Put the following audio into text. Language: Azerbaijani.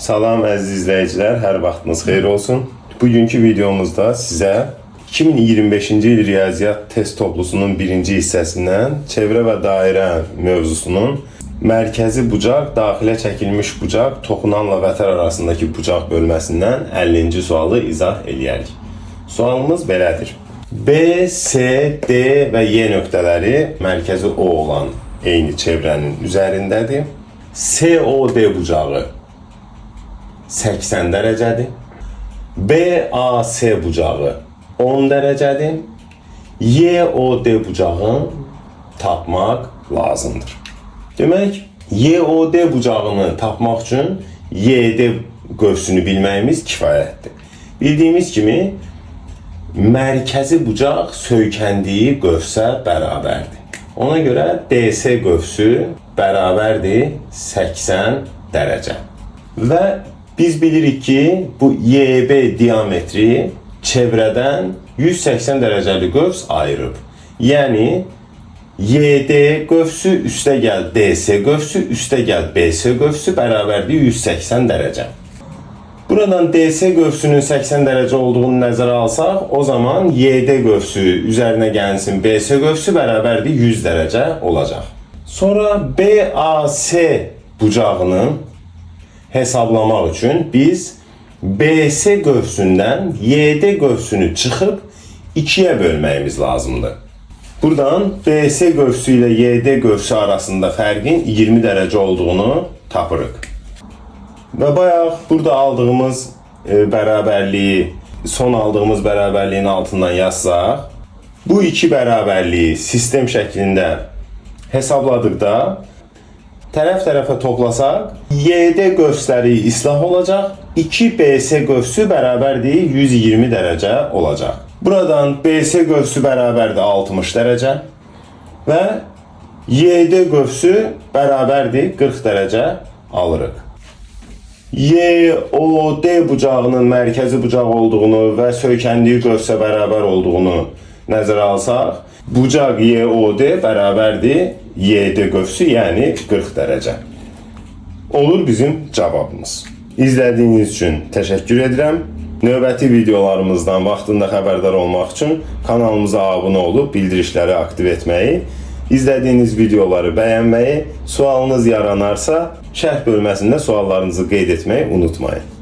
Salam əziz izləyicilər, hər vaxtınız xeyir olsun. Bugünkü videomuzda sizə 2025-ci il riyaziyyat test toplusunun birinci hissəsindən çevrə və dairə mövzusunun mərkəzi bucaq, daxilə çəkilmiş bucaq, toxunanla vətər arasındakı bucaq bölməsindən 50-ci sualı izah eləyərik. Sualımız belədir. B, C, D və Y nöqtələri mərkəzi O olan eyni çevrənin üzərindədir. COD bucağı 80 dərəcədir. BAC bucağı 10 dərəcədir. YOD bucağını tapmaq lazımdır. Demək, YOD bucağını tapmaq üçün YD qövsünü bilməyimiz kifayətdir. Bildiyimiz kimi, mərkəzi bucaq söykəndiyi qövsə bərabərdir. Ona görə DC qövsü bərabərdir 80 dərəcə. Və biz bilirik ki, bu YB diametri çevrədən 180 dərəcəli qövs ayırıb. Yəni, YD qövsü üstə gəl DC qövsü, üstə gəl BC qövsü bərabərdir 180 dərəcə. Buradan DC qövsünün 80 dərəcə olduğunu nəzərə alsaq, o zaman YD qövsü üzərinə gəlsin BC qövsü bərabərdir 100 dərəcə olacaq. Sonra BAC bucağını hesablamaq üçün biz BC qövsündən YD qövsünü çıxıb 2-yə bölməyimiz lazımdır. Buradan BC qövsü ilə YD qövsü arasında fərqin 20 dərəcə olduğunu tapırıq. Və bayaq burada aldığımız bərabərliyi, son aldığımız bərabərliyin altından yazsaq, bu iki bərabərliyi sistem şəklində hesabladıqda tərəf-tərəfə toplasaq, YD qövsləri islah olacaq, 2BC qövsü bərabərdir 120 dərəcə olacaq. Buradan BC qövsü bərabərdir 60 dərəcə və YD qövsü bərabərdir 40 dərəcə alırıq. YOD bucağının mərkəzi bucaq olduğunu və söykəndiyi qövsə bərabər olduğunu nəzərə alsaq, bucaq YOD bərabərdir YD qövsü, yəni 40 dərəcə. Olur bizim cavabımız. İzlədiyiniz üçün təşəkkür edirəm. Növbəti videolarımızdan vaxtında xəbərdar olmaq üçün kanalımıza abunə olub bildirişləri aktiv etməyi, İzlədiyiniz videoları bəyənməyi, sualınız yaranarsa şərh bölməsində suallarınızı qeyd etməyi unutmayın.